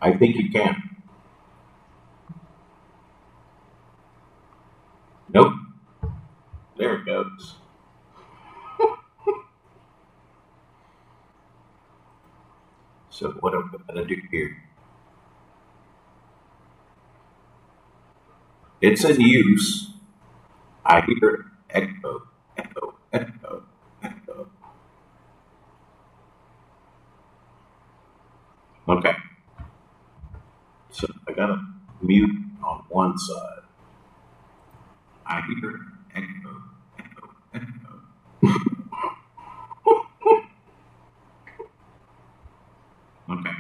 I think you can. Nope. There it goes. So what am I going to do here? It's in use. I hear echo, echo, echo, echo. Okay. So I got to mute on one side. I hear echo, echo, echo. Okay.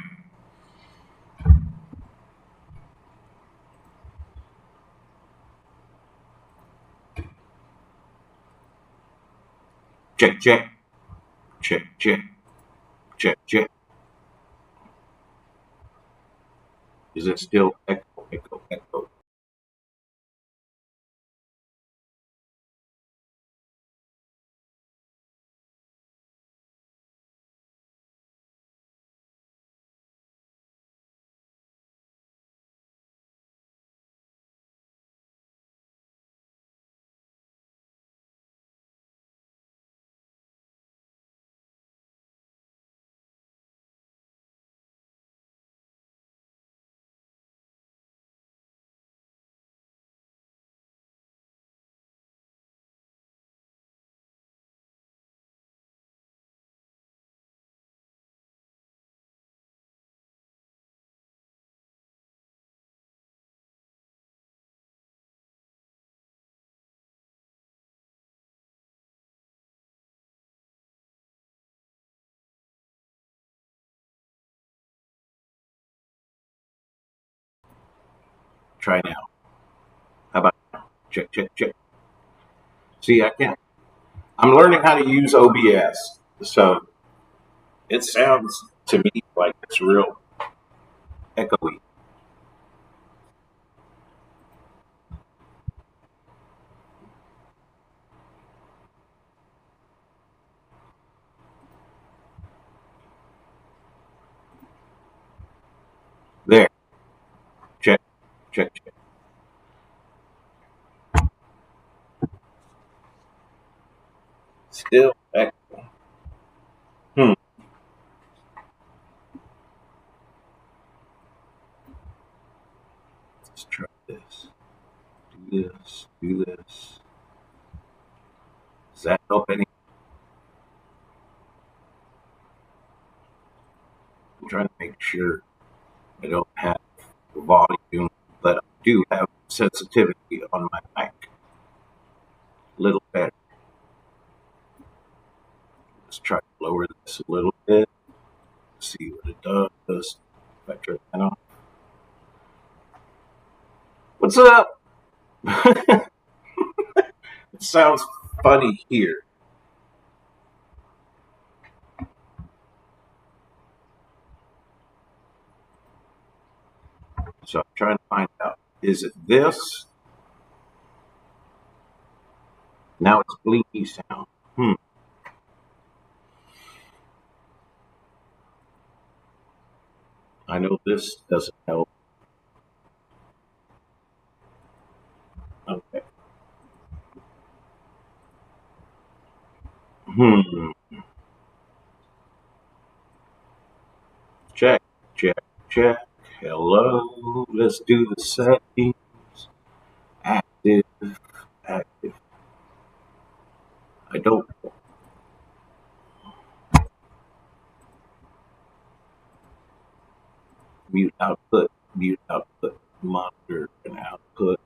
Check, check, check, check, check, check. Is it still echo, echo, echo? Try now. How about now? Check, check, check. See, I can't. I'm learning how to use OBS. So it sounds to me like it's real echoey. There. Check, check, check. Still echo. Hmm. Let's try this. Do this. Do this. Does that help any? I'm trying to make sure I don't have the volume, but I do have sensitivity on my mic. A little better. Let's try to lower this a little bit. See what it does. If I turn that on. What's up? It sounds funny here. So I'm trying to find out. Is it this? Now it's blinky sound. Hmm. I know this doesn't help. Okay. Hmm. Check, check, check. Hello. Let's do the settings. Active, active. I don't mute output, monitor and output.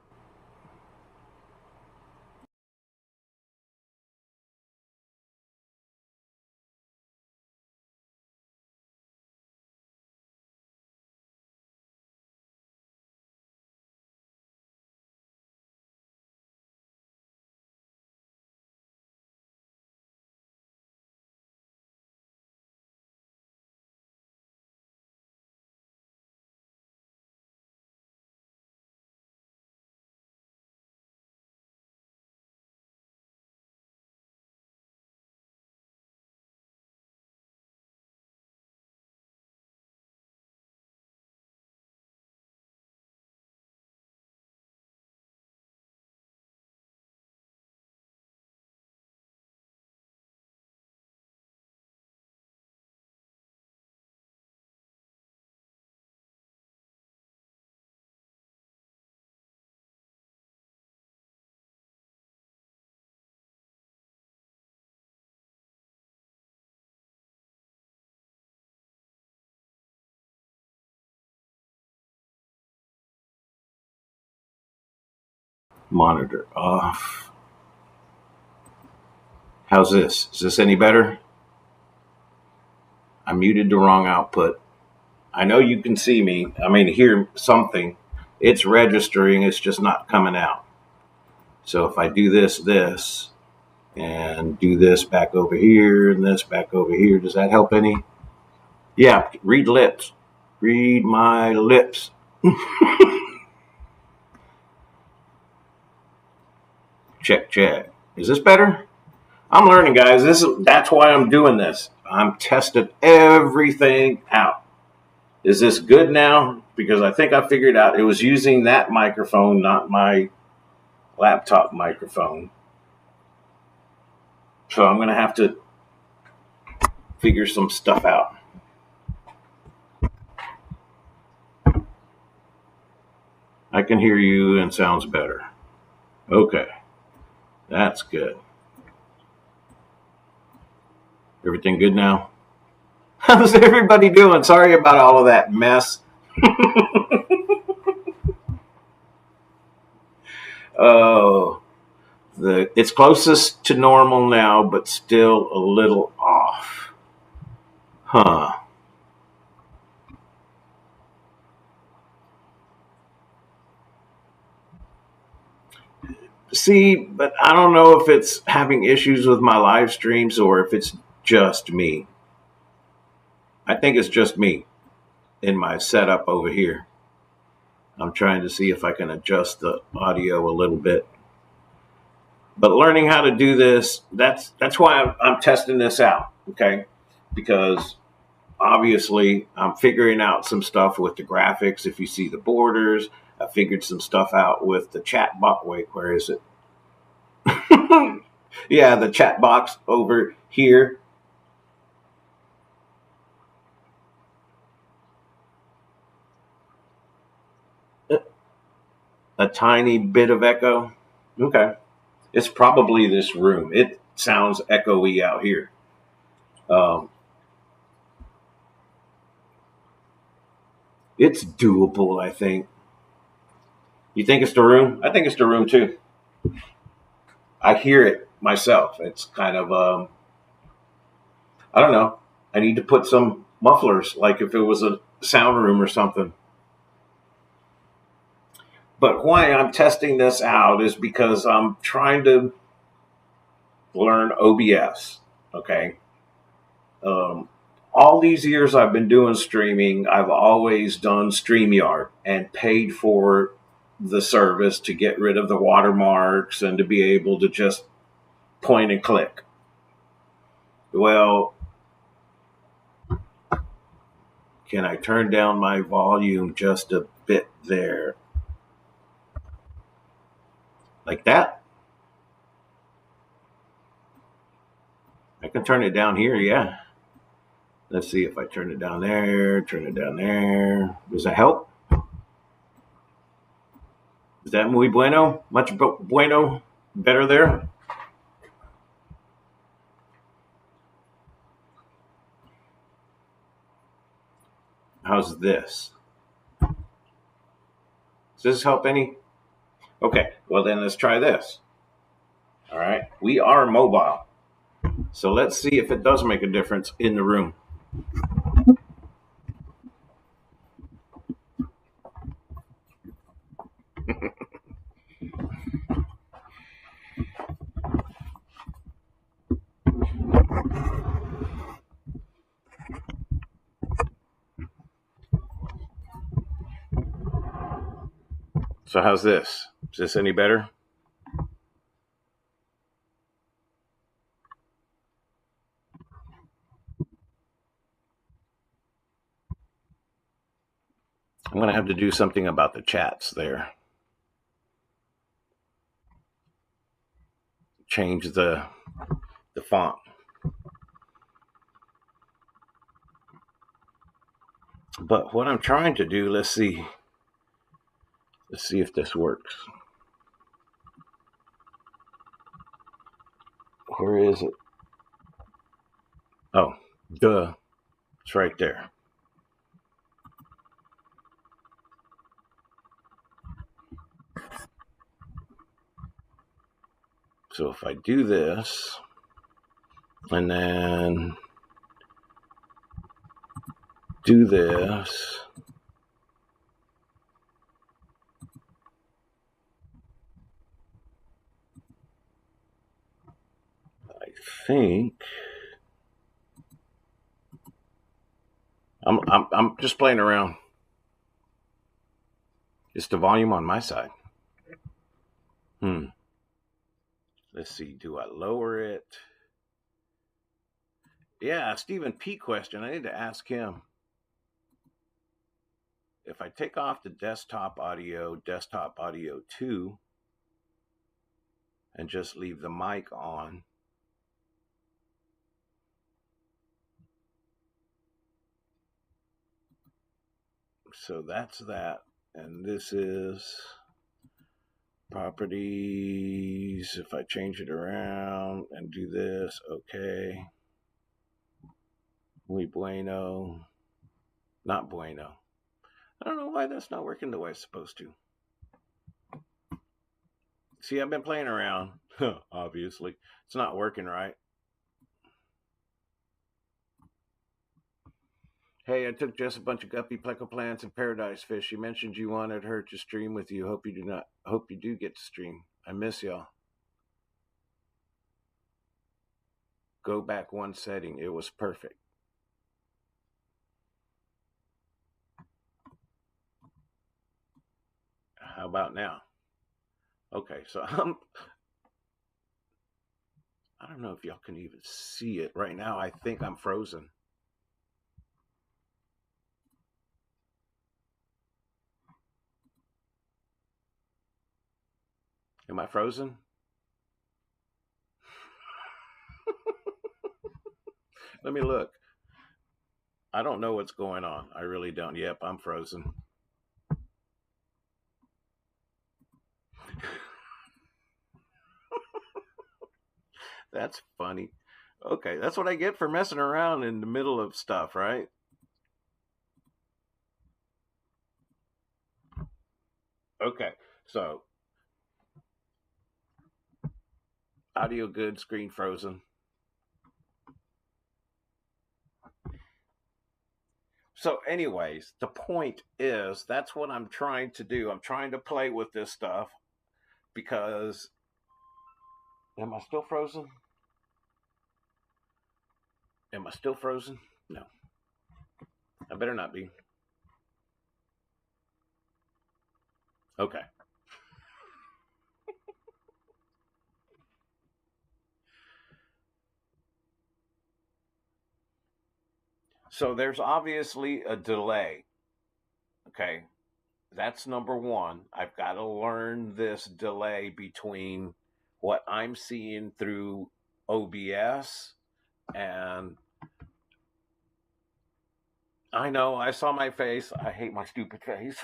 Monitor off. How's this? Is this any better? I muted the wrong output. I know you can see me. I mean, hear something. It's registering. It's just not coming out. So if I do this, and do this back over here, and this back over here, does that help any? Yeah, read lips. Read my lips. Check, check. Is this better? I'm learning, guys. That's why I'm doing this. I'm testing everything out. Is this good now? Because I think I figured out it was using that microphone, not my laptop microphone. So I'm going to have to figure some stuff out. I can hear you and sounds better. Okay. That's good. Everything good now? How's everybody doing? Sorry about all of that mess. Oh, it's closest to normal now, but still a little off. Huh. See, but I don't know if it's having issues with my live streams or if it's just me. I think it's just me in my setup over here. I'm trying to see if I can adjust the audio a little bit. But learning how to do this, that's why I'm testing this out, okay? Because obviously I'm figuring out some stuff with the graphics. If you see the borders, I figured some stuff out with the chat box. Wait, where is it? Yeah, the chat box over here. A tiny bit of echo. Okay. It's probably this room. It sounds echoey out here. It's doable, I think. You think it's the room? I think it's the room too. I hear it myself. It's kind of, I don't know. I need to put some mufflers, like if it was a sound room or something. But why I'm testing this out is because I'm trying to learn OBS. Okay. All these years I've been doing streaming, I've always done StreamYard and paid for the service to get rid of the watermarks and to be able to just point and click. Well, can I turn down my volume just a bit there? Like that? I can turn it down here, yeah. Let's see if I turn it down there, turn it down there. Does that help? Is that muy bueno? Much bueno? Better there? How's this? Does this help any? Okay, well then let's try this. All right, we are mobile. So let's see if it does make a difference in the room. So how's this? Is this any better? I'm going to have to do something about the chats there. Change the font. But what I'm trying to do, let's see if this works. Where is it? Oh, duh. It's right there. So if I do this, and then do this, I think I'm just playing around. It's the volume on my side. Let's see. Do I lower it? Yeah, Stephen P. question. I need to ask him. If I take off the desktop audio 2, and just leave the mic on, so that's that. And this is properties. If I change it around and do this, okay. Muy bueno. Not bueno. I don't know why that's not working the way it's supposed to. See, I've been playing around. Obviously, it's not working right. Hey, I took Jess a bunch of guppy pleco plants and paradise fish. She mentioned you wanted her to stream with you. Hope you do get to stream. I miss y'all. Go back one setting. It was perfect. How about now? Okay, so I don't know if y'all can even see it right now. I think I'm frozen. Am I frozen? Let me look. I don't know what's going on. I really don't. Yep, I'm frozen. That's funny. Okay, that's what I get for messing around in the middle of stuff, right? Okay, so audio good, screen frozen. So, anyways, the point is that's what I'm trying to do. I'm trying to play with this stuff because. Am I still frozen? Am I still frozen? No. I better not be. Okay. So there's obviously a delay. Okay. That's number one. I've got to learn this delay between what I'm seeing through OBS and I know I saw my face. I hate my stupid face.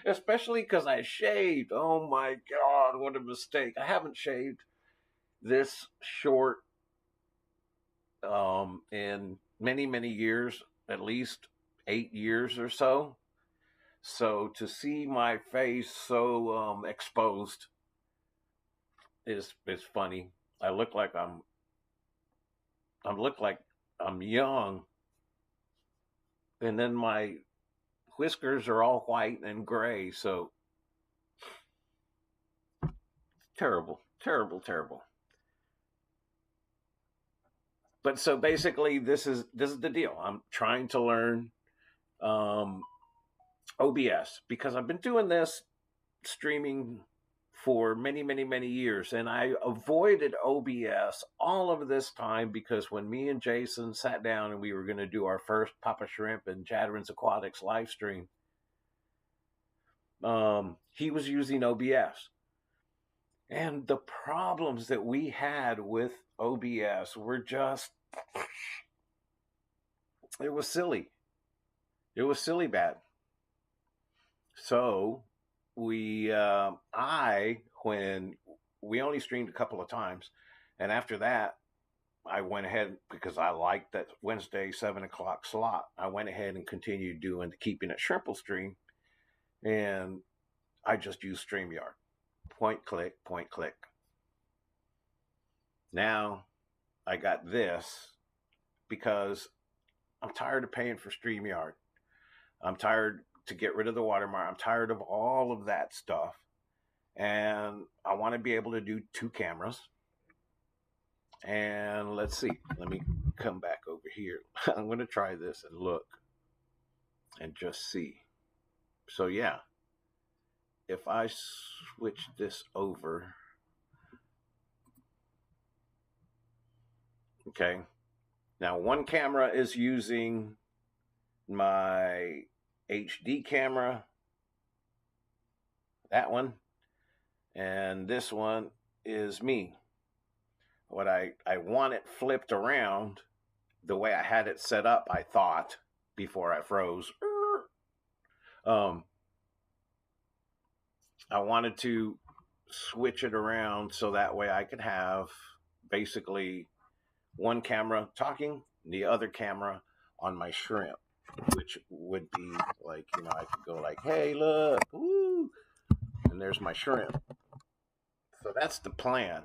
Especially because I shaved. Oh my God, what a mistake. I haven't shaved this short in many, many years, at least 8 years or so. So to see my face so exposed is funny. I look like I'm young, and then my whiskers are all white and gray. So terrible, terrible, terrible. But so basically, this is the deal. I'm trying to learn um, OBS because I've been doing this streaming for many, many, many years, and I avoided OBS all of this time because when me and Jason sat down and we were going to do our first Papa Shrimp and Jadrin's Aquatics live stream, he was using OBS. And the problems that we had with OBS were just, it was silly. It was silly bad. So when we only streamed a couple of times, and after that, I went ahead because I liked that Wednesday 7 o'clock slot. I went ahead and continued doing the Keeping It Shrimple stream, and I just used StreamYard. point, click, point, click. Now I got this because I'm tired of paying for StreamYard. I'm tired to get rid of the watermark. I'm tired of all of that stuff. And I want to be able to do 2 cameras. And let's see. Let me come back over here. I'm going to try this and look and just see. So yeah, if I switch this over, okay. Now one camera is using my HD camera, that one, and this one is me. What I want it flipped around the way I had it set up, I thought, before I froze. I wanted to switch it around so that way I could have basically one camera talking, the other camera on my shrimp, which would be like, I could go like, hey, look, woo, and there's my shrimp. So that's the plan.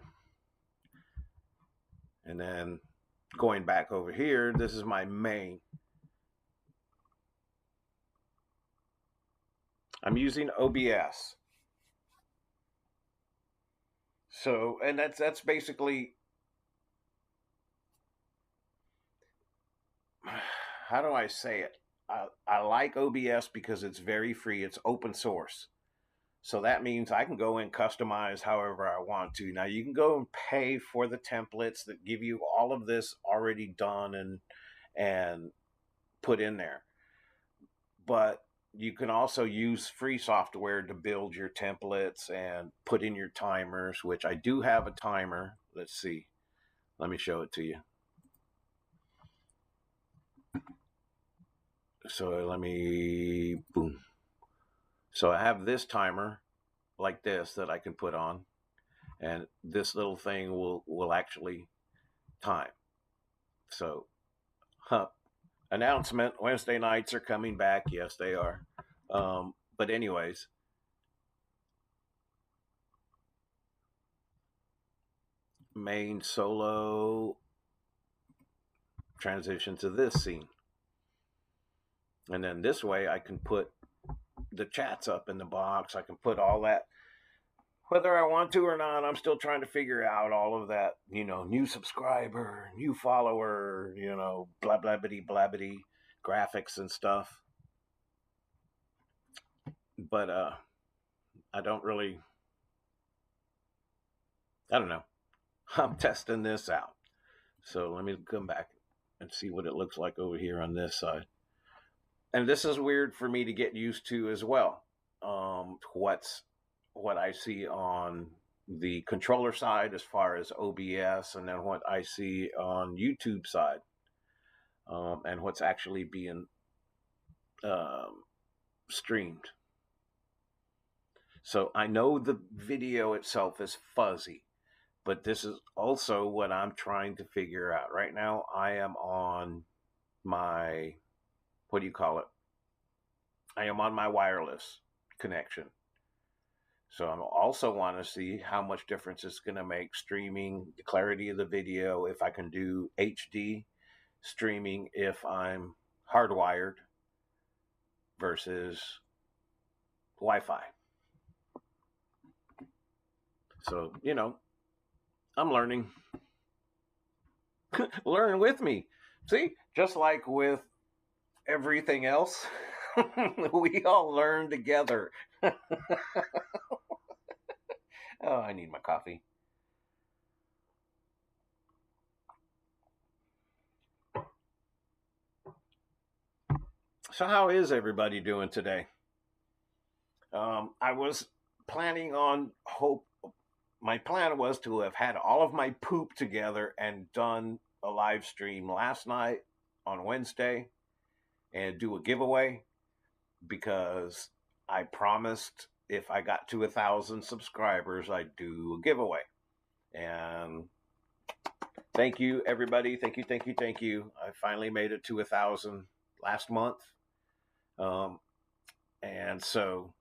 And then going back over here, this is my main. I'm using OBS. So, and that's basically, how do I say it? I like OBS because it's very free. It's open source. So that means I can go and customize however I want to. Now you can go and pay for the templates that give you all of this already done and put in there. But you can also use free software to build your templates and put in your timers, which I do have a timer. Let's see. Let me show it to you. So let me, boom. So I have this timer like this that I can put on, and this little thing will actually time. So, announcement, Wednesday nights are coming back. Yes, they are. But anyways, main solo, transition to this scene. And then this way I can put the chats up in the box. I can put all that, whether I want to or not. I'm still trying to figure out all of that, new subscriber, new follower, blah, blah, bitty, blah, bitty, graphics and stuff. But I don't know. I'm testing this out. So let me come back and see what it looks like over here on this side. And this is weird for me to get used to as well. What I see on the controller side as far as OBS, and then what I see on YouTube side, and what's actually being streamed. So I know the video itself is fuzzy, but this is also what I'm trying to figure out. Right now, I am on my, what do you call it? I am on my wireless connection. So I also want to see how much difference it's going to make streaming, the clarity of the video, if I can do HD streaming if I'm hardwired versus Wi-Fi. So, I'm learning. Learn with me. See, just like with everything else, we all learn together. Oh, I need my coffee. So how is everybody doing today? I was planning on my plan was to have had all of my poop together and done a live stream last night on Wednesday and do a giveaway, because I promised if I got to 1,000 subscribers, I'd do a giveaway. And thank you, everybody. Thank you. I finally made it to 1,000 last month. And so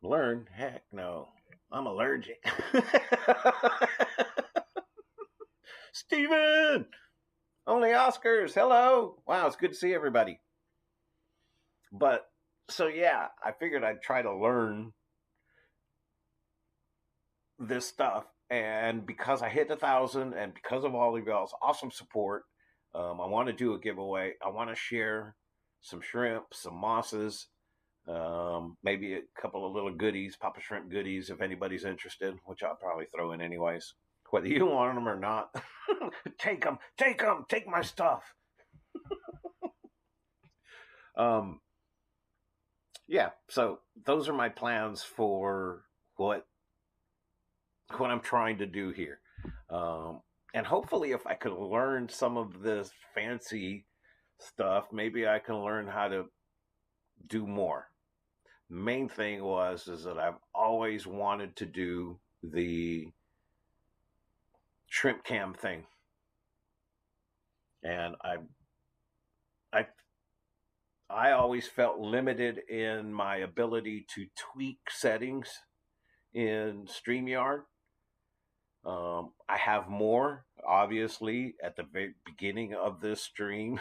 Learn? Heck no. I'm allergic. Steven! Only Oscars. Hello. Wow, it's good to see everybody. But so yeah, I figured I'd try to learn this stuff, and because I hit 1,000, and because of all of y'all's awesome support, I want to do a giveaway. I want to share some shrimp, some mosses, maybe a couple of little goodies, Papa Shrimp goodies, if anybody's interested, which I'll probably throw in anyways. Whether you want them or not, take them, take my stuff. Um, yeah, so those are my plans for what I'm trying to do here. And hopefully, if I could learn some of this fancy stuff, maybe I can learn how to do more. Main thing is that I've always wanted to do the shrimp cam thing, and I I always felt limited in my ability to tweak settings in StreamYard. I have more, obviously, at the very beginning of this stream.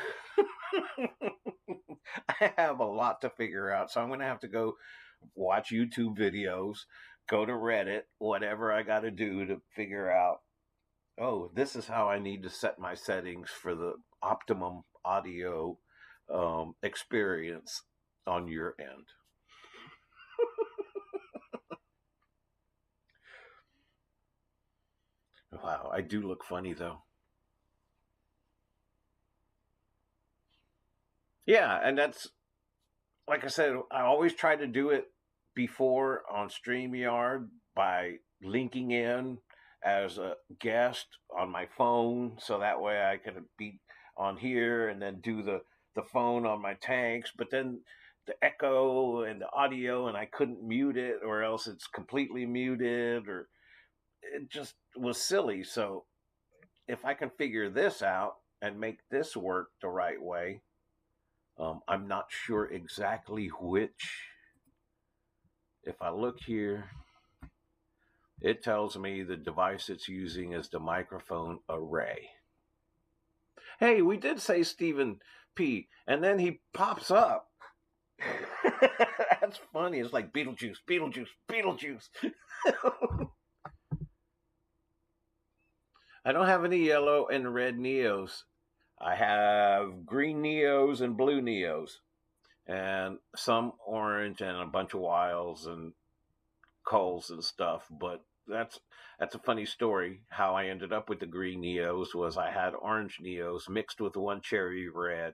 I have a lot to figure out, so I'm going to have to go watch YouTube videos, go to Reddit, whatever I got to do to figure out, oh, this is how I need to set my settings for the optimum audio experience on your end. Wow, I do look funny though. Yeah, and that's like I said, I always try to do it before on StreamYard by linking in as a guest on my phone, so that way I can be on here and then do the phone on my tanks. But then the echo and the audio, and I couldn't mute it, or else it's completely muted, or it just was silly. So if I can figure this out and make this work the right way, I'm not sure exactly which. If I look here, it tells me the device it's using is the microphone array. Hey, we did say Stephen P, and then he pops up. That's funny. It's like Beetlejuice, Beetlejuice, Beetlejuice. I don't have any yellow and red Neos. I have green Neos and blue Neos, and some orange and a bunch of wilds and culls and stuff. But that's a funny story. How I ended up with the green Neos was I had orange Neos mixed with one cherry red.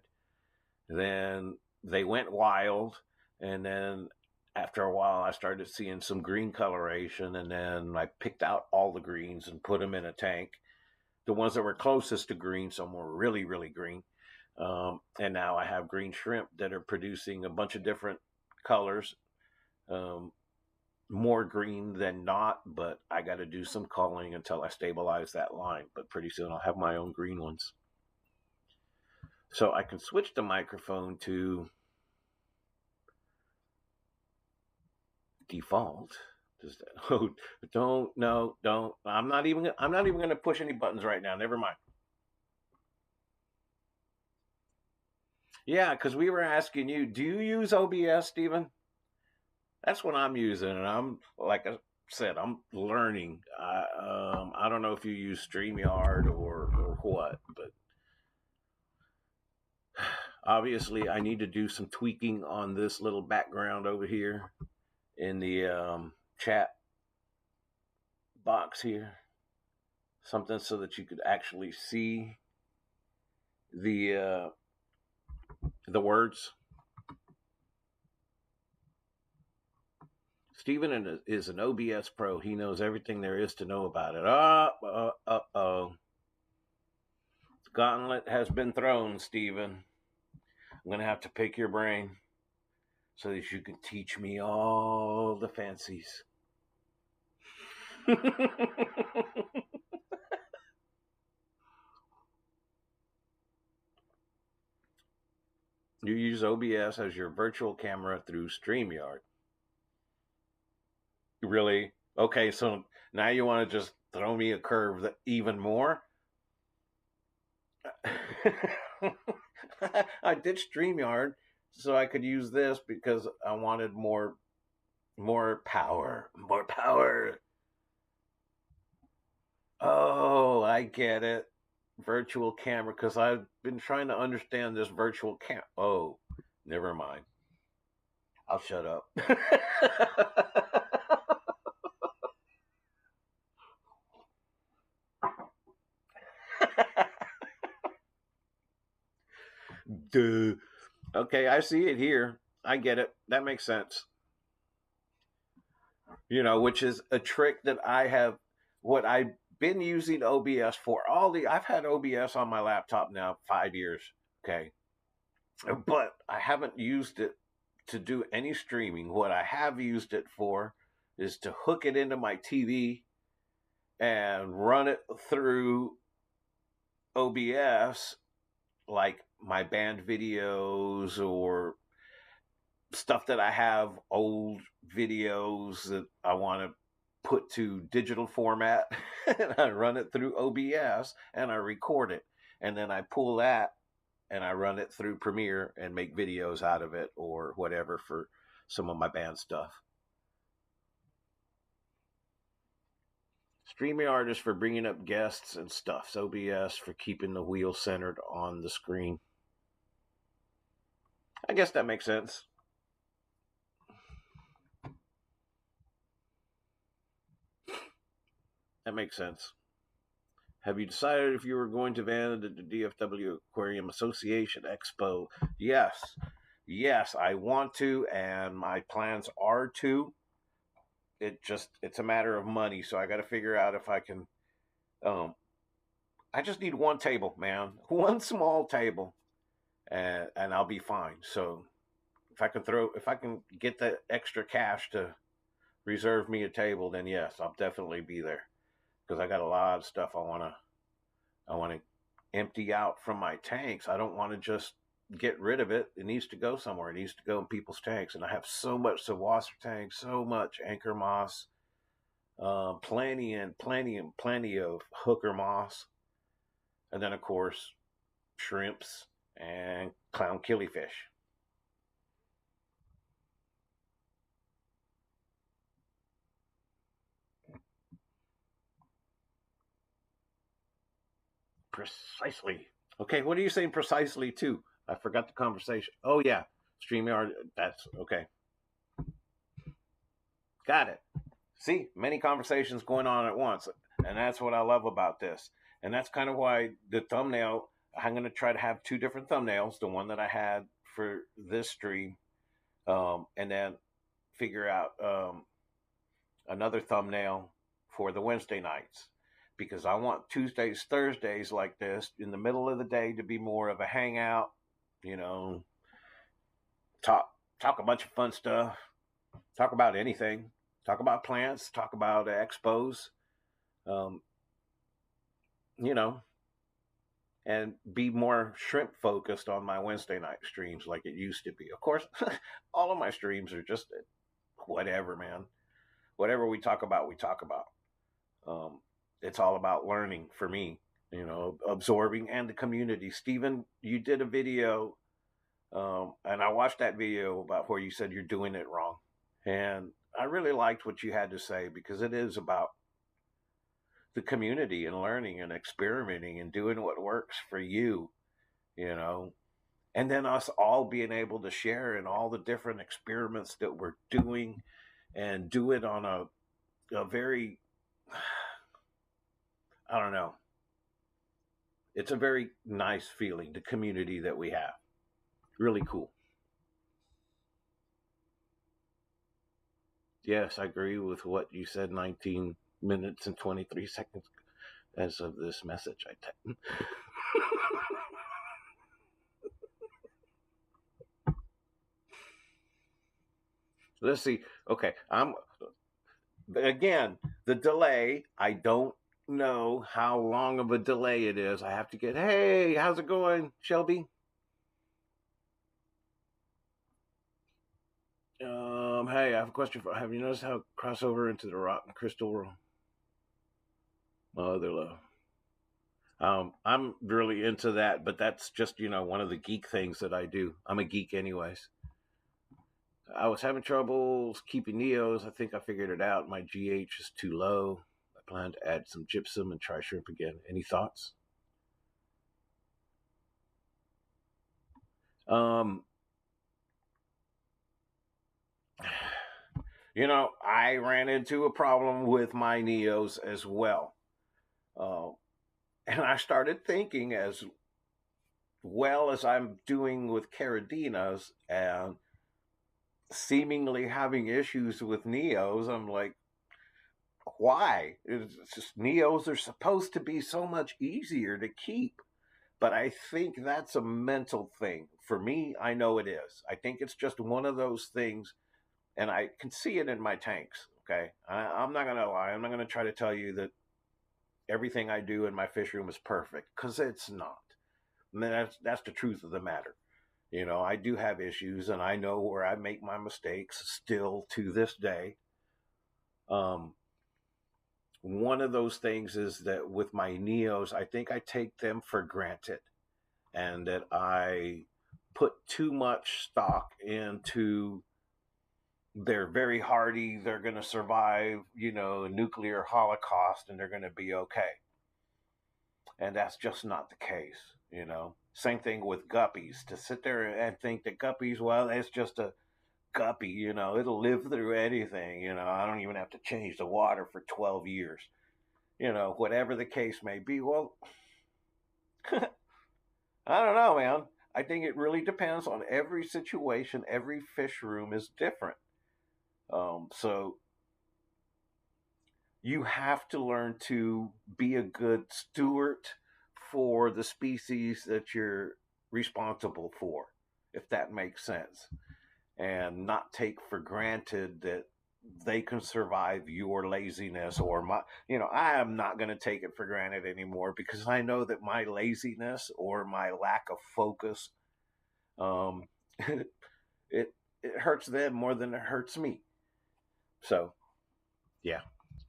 Then they went wild, and then after a while I started seeing some green coloration, and then I picked out all the greens and put them in a tank. The ones that were closest to green, some were really, really green. And now I have green shrimp that are producing a bunch of different colors. Um, More green than not, but I got to do some culling until I stabilize that line. But pretty soon I'll have my own green ones. So I can switch the microphone to default. Oh, don't, no, don't. I'm not even going to push any buttons right now. Never mind. Yeah, because we were asking you, do you use OBS, Stephen? That's what I'm using, and I'm like I said, I'm learning. I don't know if you use StreamYard or what, but obviously I need to do some tweaking on this little background over here in the chat box here. Something so that you could actually see the the words. Stephen is an OBS pro. He knows everything there is to know about it. Oh. The gauntlet has been thrown, Stephen. I'm going to have to pick your brain so that you can teach me all the fancies. You use OBS as your virtual camera through StreamYard. Really? Okay, so now you want to just throw me a curve that even more? I ditched StreamYard so I could use this because I wanted more power. More power. Oh, I get it. Virtual camera, because I've been trying to understand this virtual cam. Oh, never mind. I'll shut up. Duh. Okay, I see it here. I get it. That makes sense. Which is a trick that I have. What I've been using OBS for I've had OBS on my laptop now 5 years. Okay, but I haven't used it to do any streaming. What I have used it for is to hook it into my TV and run it through OBS, like my band videos or stuff that I have, old videos that I want to put to digital format. And I run it through OBS and I record it. And then I pull that and I run it through Premiere and make videos out of it or whatever for some of my band stuff. StreamYard is for bringing up guests and stuff. OBS for keeping the wheel centered on the screen. I guess that makes sense. That makes sense. Have you decided if you were going to visit the DFW Aquarium Association Expo? Yes. Yes, I want to, and my plans are to. It's a matter of money, so I got to figure out if I can. I just need one table, man. One small table, and I'll be fine. So if I can get the extra cash to reserve me a table, then yes, I'll definitely be there because I got a lot of stuff I want to empty out from my tanks. I don't want to just get rid of it. It needs to go somewhere. It needs to go in people's tanks. And I have so much Sawasser tanks, so much anchor moss, plenty of hooker moss, and then of course shrimps and clown killifish. Precisely. Okay, what are you saying precisely to? I forgot the conversation. Oh yeah, StreamYard. That's okay. Got it. See, many conversations going on at once. And that's what I love about this. And that's kind of why the thumbnail, I'm going to try to have two different thumbnails, the one that I had for this stream, and then figure out another thumbnail for the Wednesday nights. Because I want Tuesdays, Thursdays like this in the middle of the day to be more of a hangout, you know, talk a bunch of fun stuff, talk about anything, talk about plants, talk about expos, um, you know, and be more shrimp focused on my Wednesday night streams like it used to be. Of course, all of my streams are just whatever, man. Whatever we talk about, we talk about. It's all about learning for me, absorbing and the community. Stephen, you did a video, and I watched that video about where you said you're doing it wrong. And I really liked what you had to say because it is about the community and learning and experimenting and doing what works for you, you know, and then us all being able to share in all the different experiments that we're doing and do it on a very, I don't know, it's a very nice feeling, the community that we have. Really cool. Yes, I agree with what you said 19 minutes and 23 seconds as of this message I typed. Let's see. Okay, again, the delay, I don't know how long of a delay it is. I have to get, hey, how's it going, Shelby? Hey, I have a question for. Have you noticed how crossover into the rock and crystal world? My other love. I'm really into that, but that's just one of the geek things that I do. I'm a geek, anyways. I was having troubles keeping Neos. I think I figured it out. My GH is too low. I plan to add some gypsum and try shrimp again. Any thoughts? Um, I ran into a problem with my Neos as well. Uh, and I started thinking, as well as I'm doing with Caradinas and seemingly having issues with Neos, I'm like, why? It's just Neos are supposed to be so much easier to keep. But I think that's a mental thing. For me, I know it is. I think it's just one of those things, and I can see it in my tanks. Okay. I'm not going to lie. I'm not going to try to tell you that everything I do in my fish room is perfect, because it's not. I mean, that's the truth of the matter. I do have issues, and I know where I make my mistakes still to this day. Um, One of those things is that with my Neos, I think I take them for granted, and that I put too much stock into they're very hardy, they're going to survive, a nuclear holocaust, and they're going to be okay. And that's just not the case. Same thing with guppies. To sit there and think that guppies, well, it's just a guppy, it'll live through anything. I don't even have to change the water for 12 years. Whatever the case may be. Well, I don't know, man. I think it really depends on every situation. Every fish room is different. So you have to learn to be a good steward for the species that you're responsible for, if that makes sense, and not take for granted that they can survive your laziness or my. I am not going to take it for granted anymore, because I know that my laziness or my lack of focus, um, it it hurts them more than it hurts me. So yeah,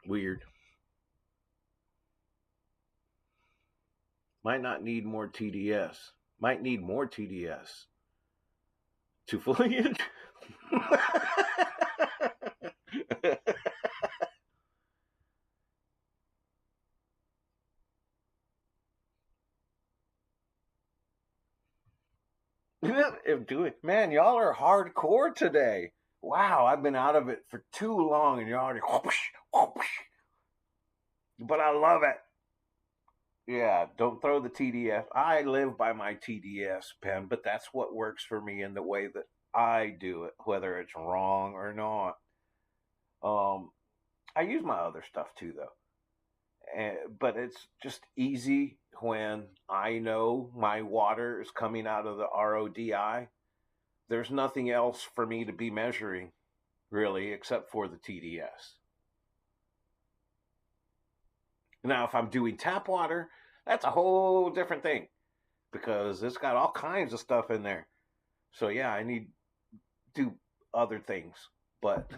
weird. Might not need more TDS. Might need more TDS to foliage. If do it, man, y'all are hardcore today. Wow, I've been out of it for too long, and you're already whoosh, whoosh. But I love it. Yeah, don't throw the TDS. I live by my TDS pen, but that's what works for me in the way that I do it, whether it's wrong or not. Um, I use my other stuff too, though. But it's just easy when I know my water is coming out of the RODI. There's nothing else for me to be measuring, really, except for the TDS. Now, if I'm doing tap water, that's a whole different thing, because it's got all kinds of stuff in there. So yeah, I need to do other things. But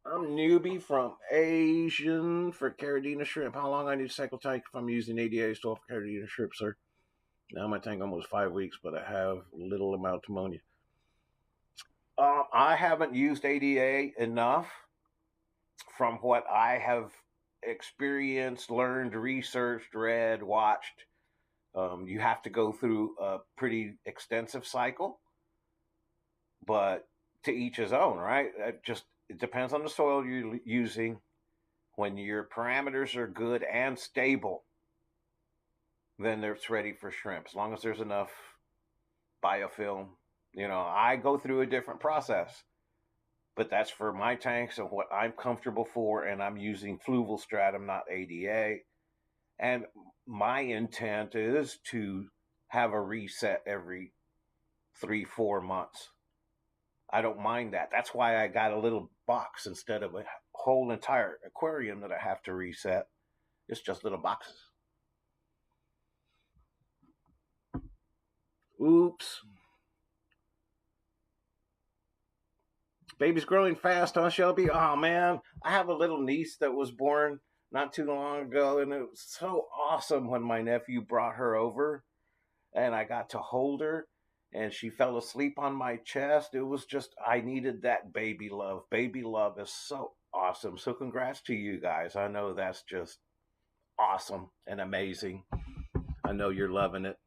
I'm newbie from Asian for Caradina shrimp. How long I need to cycle tank if I'm using ADA store for Caradina shrimp, sir? Now my tank almost 5 weeks, but I have little amount of ammonia. I haven't used ADA enough. From what I have experienced, learned, researched, read, watched, you have to go through a pretty extensive cycle, but to each his own, right? It depends on the soil you're using. When your parameters are good and stable, then it's ready for shrimp. As long as there's enough biofilm, I go through a different process, but that's for my tanks and what I'm comfortable for, and I'm using fluval stratum, not ADA. And my intent is to have a reset every 3-4 months. I don't mind that. That's why I got a little box instead of a whole entire aquarium that I have to reset. It's just little boxes. Oops. Baby's growing fast, huh, Shelby? Oh, man. I have a little niece that was born not too long ago, and it was so awesome when my nephew brought her over and I got to hold her and she fell asleep on my chest. It was just, I needed that baby love. Baby love is so awesome. So, congrats to you guys. I know that's just awesome and amazing. I know you're loving it.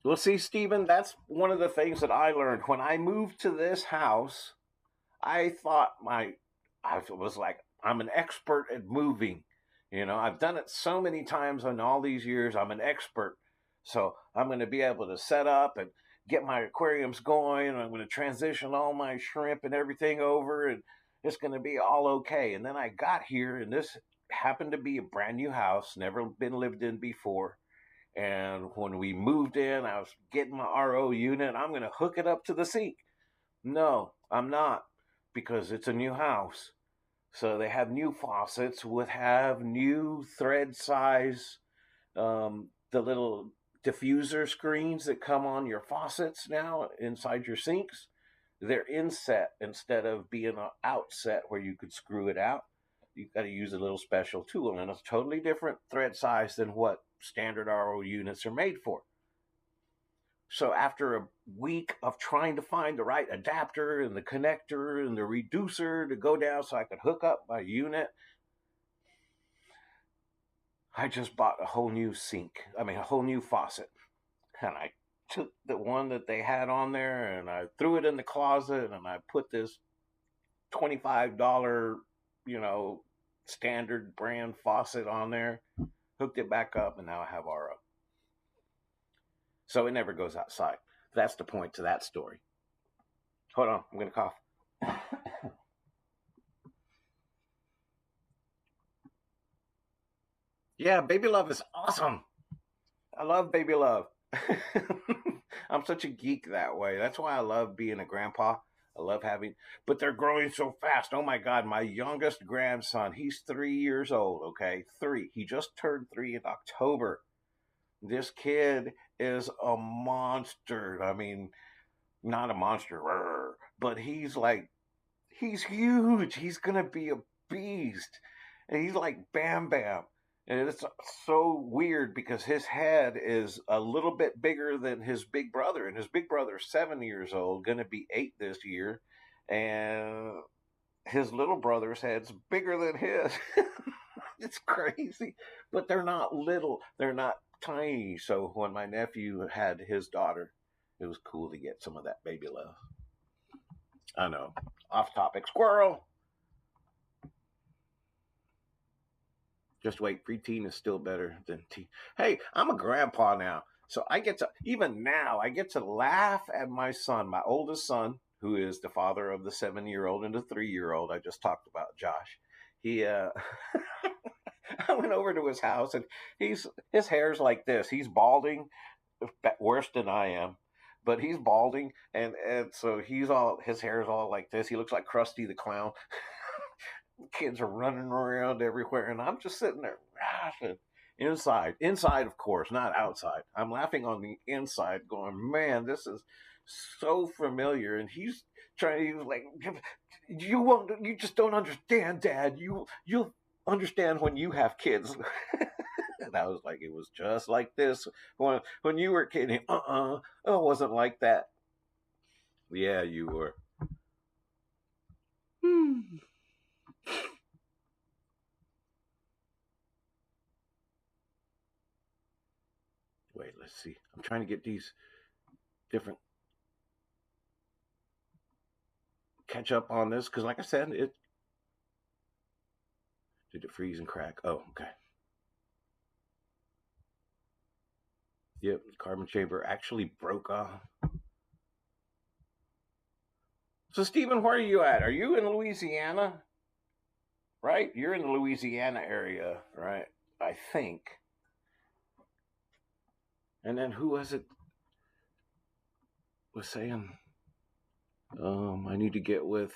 Well, see, Stephen, that's one of the things that I learned when I moved to this house. I thought I was like, I'm an expert at moving. I've done it so many times in all these years. I'm an expert. So I'm going to be able to set up and get my aquariums going. And I'm going to transition all my shrimp and everything over. And it's going to be all okay. And then I got here, and this happened to be a brand new house, never been lived in before. And when we moved in, I was getting my RO unit. I'm going to hook it up to the sink. No, I'm not, because it's a new house. So they have new faucets with have new thread size, the little diffuser screens that come on your faucets now inside your sinks. They're inset instead of being an outset where you could screw it out. You've got to use a little special tool, and it's a totally different thread size than what standard RO units are made for. So after a week of trying to find the right adapter and the connector and the reducer to go down so I could hook up my unit, I just bought a whole new a whole new faucet. And I took the one that they had on there and I threw it in the closet, and I put this $25, standard brand faucet on there, hooked it back up, and now I have RO. So it never goes outside. That's the point to that story. Hold on, I'm going to cough. Yeah, baby love is awesome. I love baby love. I'm such a geek that way. That's why I love being a grandpa. I love having, but they're growing so fast. Oh my God, my youngest grandson, he's 3 years old, okay? Three. He just turned 3 in October. This kid is a monster. I mean, not a monster, but he's huge. He's going to be a beast. And he's like Bam Bam. And it's so weird because his head is a little bit bigger than his big brother. And his big brother's 7 years old, going to be 8 this year. And his little brother's head's bigger than his. It's crazy. But they're not little, they're not tiny. So when my nephew had his daughter, it was cool to get some of that baby love. I know. Off topic. Squirrel! Just wait, preteen is still better than teen. Hey, I'm a grandpa now. So even now, I get to laugh at my son, my oldest son, who is the father of the 7-year-old and the 3-year-old. I just talked about Josh. I went over to his house, and his hair's like this. He's balding, worse than I am, but he's balding, and so his hair's all like this. He looks like Krusty the Clown. Kids are running around everywhere, and I'm just sitting there laughing. Inside, of course, not outside. I'm laughing on the inside, going, "Man, this is so familiar." And he's trying. He was like, You just don't understand, Dad. You'll understand when you have kids." And I was like, "It was just like this when you were a kid." It wasn't like that. Yeah, you were. Hmm. Wait, let's see. I'm trying to get these different catch up on this because, like I said, it did it freeze and crack. Oh, okay. Yep, carbon chamber actually broke off. So, Stephen, where are you at? Are you in Louisiana? Right? You're in the Louisiana area, right? I think. And then who was it was saying? I need to get with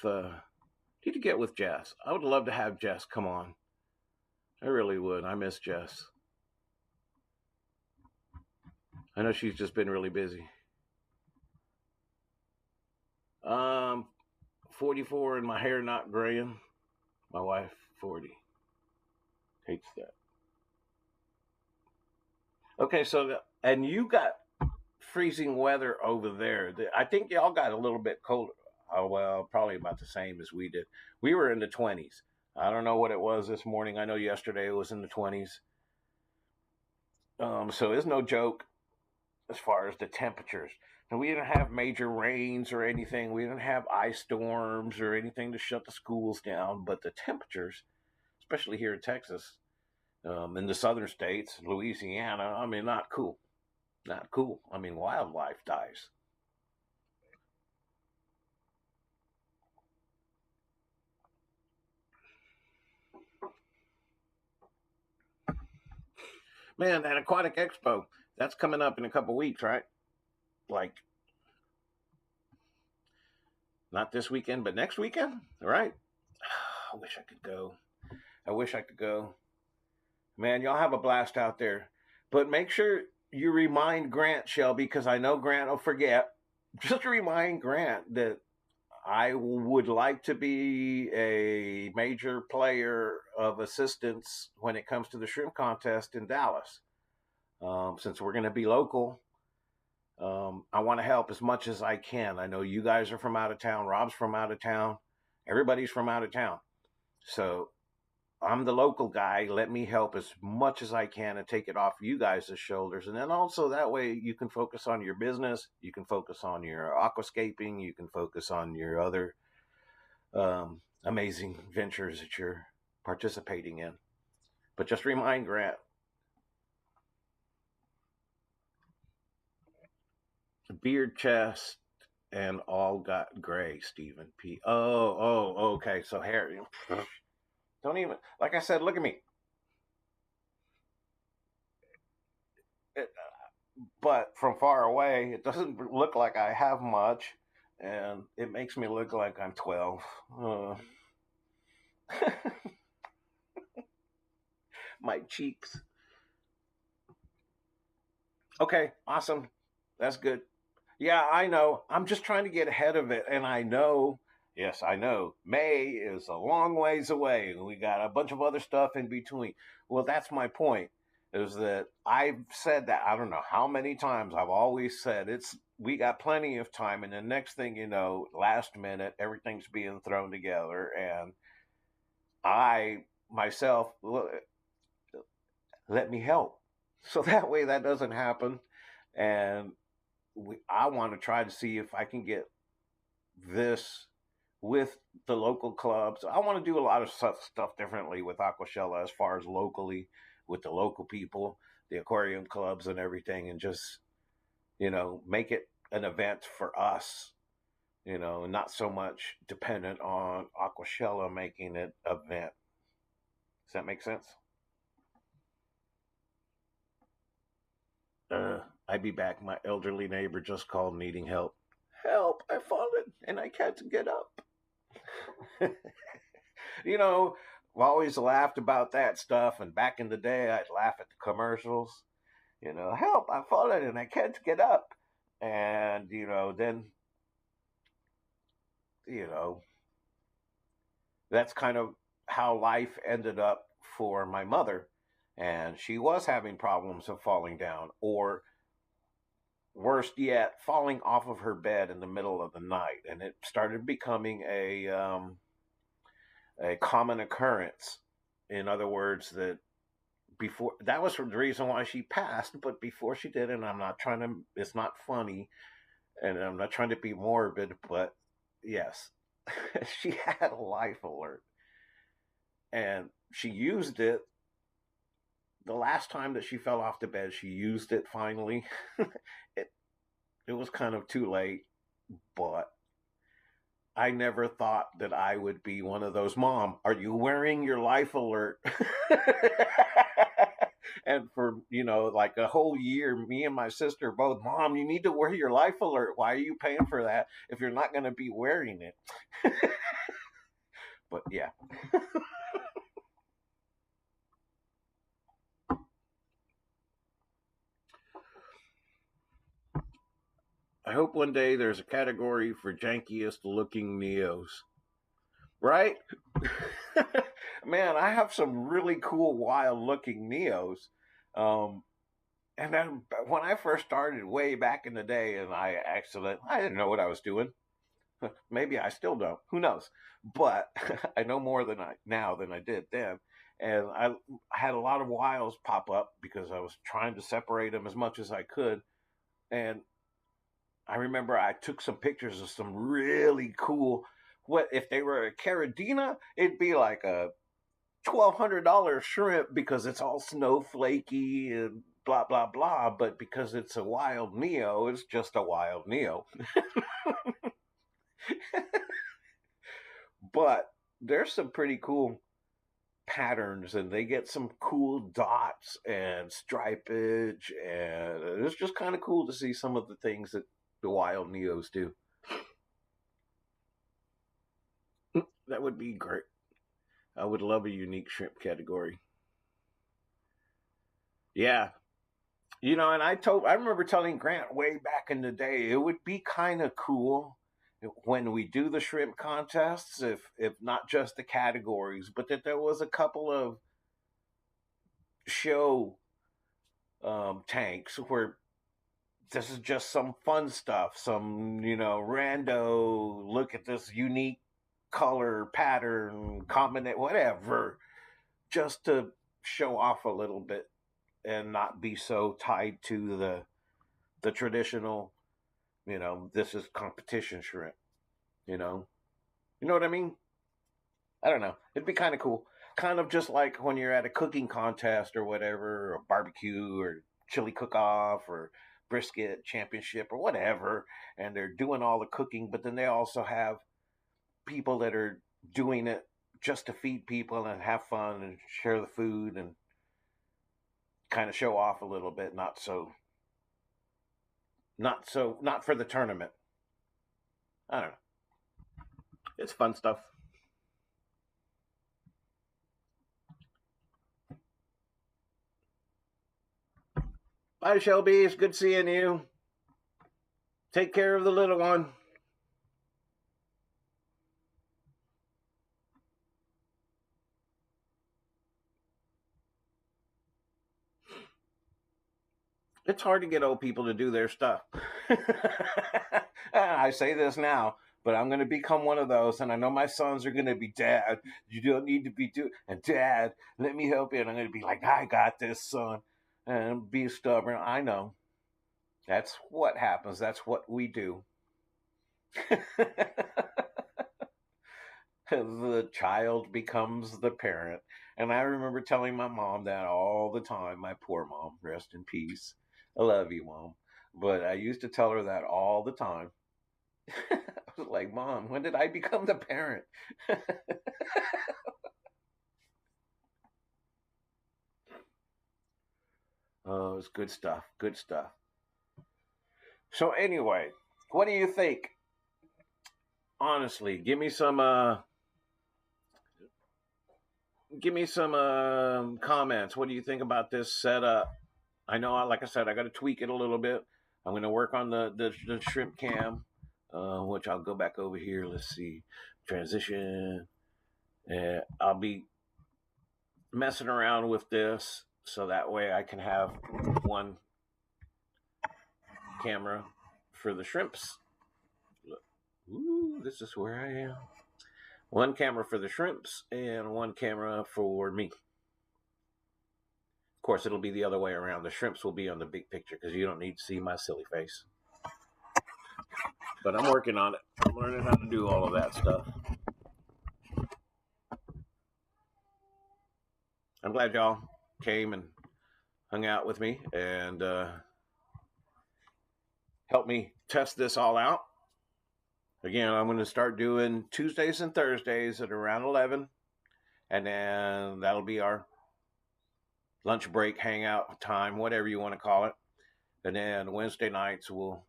Jess. I would love to have Jess come on. I really would. I miss Jess. I know she's just been really busy. 44 and my hair not graying. My wife, 40. Hates that. Okay, so, and you got freezing weather over there. I think y'all got a little bit colder. Oh, well, probably about the same as we did. We were in the 20s. I don't know what it was this morning. I know yesterday it was in the 20s. So it's no joke as far as the temperatures. And we didn't have major rains or anything. We didn't have ice storms or anything to shut the schools down. But the temperatures, especially here in Texas, in the southern states, Louisiana, I mean, not cool. Not cool. I mean, wildlife dies. Man, that Aquatic Expo, that's coming up in a couple weeks, right? Like, not this weekend, but next weekend, right? I wish I could go. I wish I could go. Man, y'all have a blast out there. But make sure you remind Grant, Shelby, because I know Grant will forget. Just remind Grant that I would like to be a major player of assistance when it comes to the shrimp contest in Dallas. Since we're going to be local, I want to help as much as I can. I know you guys are from out of town. Rob's from out of town. Everybody's from out of town. So I'm the local guy. Let me help as much as I can and take it off you guys' shoulders. And then also that way you can focus on your business. You can focus on your aquascaping. You can focus on your other amazing ventures that you're participating in. But just remind Grant, beard, chest, and all got gray. Stephen P. Okay. So hair. Don't even, like I said, look at me. It, but from far away, it doesn't look like I have much, and it makes me look like I'm 12. My cheeks. Okay, awesome. That's good. Yeah, I know. I'm just trying to get ahead of it, and I know. Yes, I know. May is a long ways away, and we got a bunch of other stuff in between. Well, that's my point. Is that I've said that I don't know how many times I've always said it's we got plenty of time, and the next thing you know, last minute everything's being thrown together, and I myself let me help, so that way that doesn't happen, and I want to try to see if I can get this with the local clubs. I want to do a lot of stuff differently with Aquashella as far as locally with the local people, the aquarium clubs and everything, and just, make it an event for us, not so much dependent on Aquashella making it event. Does that make sense? I'd be back. My elderly neighbor just called needing help. Help, I've fallen and I can't get up. you know, I always laughed about that stuff. And back in the day, I'd laugh at the commercials. Help, I've fallen and I can't get up. And, then, you know, that's kind of how life ended up for my mother. And she was having problems of falling down, or worst yet, falling off of her bed in the middle of the night. And it started becoming a common occurrence. In other words, that before that was the reason why she passed, but before she did, and I'm not trying to, it's not funny, and I'm not trying to be morbid, but yes, she had a life alert, and she used it. The last time that she fell off the bed, she used it finally. it it was kind of too late, but I never thought that I would be one of those, Mom, are you wearing your life alert? And for, like a whole year, me and my sister both, Mom, you need to wear your life alert. Why are you paying for that if you're not going to be wearing it? But yeah. hope one day there's a category for jankiest looking Neos. Right? Man, I have some really cool, wild looking Neos. And then when I first started way back in the day, and I didn't know what I was doing. Maybe I still don't. Who knows? But I know more now than I did then. And I had a lot of wiles pop up because I was trying to separate them as much as I could. And I remember I took some pictures of some really cool. What if they were a Caridina? It'd be like a $1,200 shrimp because it's all snowflakey and blah blah blah. But because it's a wild Neo, it's just a wild Neo. But there's some pretty cool patterns, and they get some cool dots and stripage, and it's just kind of cool to see some of the things that the wild Neos do. That would be great. I would love a unique shrimp category. Yeah. And I remember telling Grant way back in the day, it would be kind of cool when we do the shrimp contests, if not just the categories, but that there was a couple of show tanks where this is just some fun stuff, some rando look at this unique color pattern combination, whatever, just to show off a little bit and not be so tied to the traditional, this is competition shrimp, you know what I mean? I don't know. It'd be kind of cool. Kind of just like when you're at a cooking contest or whatever, or barbecue or chili cook-off or brisket championship or whatever, and they're doing all the cooking, but then they also have people that are doing it just to feed people and have fun and share the food and kind of show off a little bit, not for the tournament. I don't know. It's fun stuff. Bye, Shelby. It's good seeing you. Take care of the little one. It's hard to get old people to do their stuff. I say this now, but I'm going to become one of those, and I know my sons are going to be, Dad, you don't need to be doing, and Dad, let me help you. And I'm going to be like, I got this, son, and be stubborn. I know. That's what happens. That's what we do. The child becomes the parent. And I remember telling my mom that all the time. My poor mom, rest in peace. I love you, Mom. But I used to tell her that all the time. I was like, Mom, when did I become the parent? Oh, it's good stuff. Good stuff. So anyway, what do you think? Honestly, give me some comments. What do you think about this setup? I know, like I said, I got to tweak it a little bit. I'm going to work on the shrimp cam, which I'll go back over here. Let's see, transition. I'll be messing around with this so that way I can have one camera for the shrimps. Look. Ooh, this is where I am. One camera for the shrimps and one camera for me. Of course, it'll be the other way around. The shrimps will be on the big picture because you don't need to see my silly face. But I'm working on it. I'm learning how to do all of that stuff. I'm glad y'all came and hung out with me and helped me test this all out. Again, I'm going to start doing Tuesdays and Thursdays at around 11. And then that'll be our lunch break, hangout time, whatever you want to call it. And then Wednesday nights will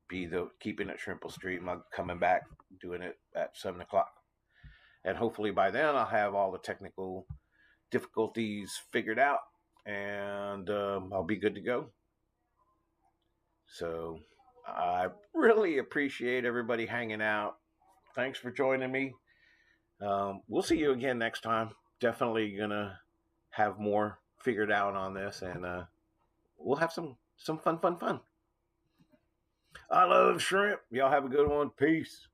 be the Keeping It Shrimple Street. I'm coming back, doing it at 7 o'clock. And hopefully by then I'll have all the technical difficulties figured out, and I'll be good to go. So I really appreciate everybody hanging out. Thanks for joining me. We'll see you again next time. Definitely gonna have more figured out on this, and we'll have some fun. I love shrimp. Y'all have a good one. Peace.